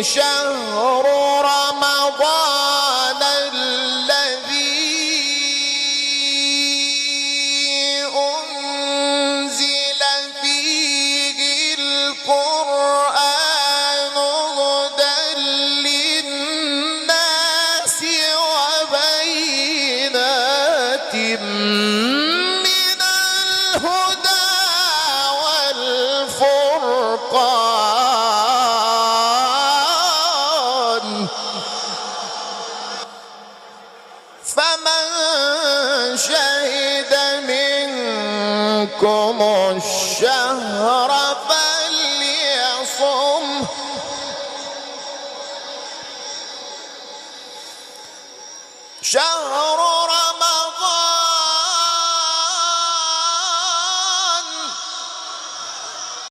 شهر رمضان الذي أنزل فيه القرآن هدى للناس وبينات من الهدى والفرقان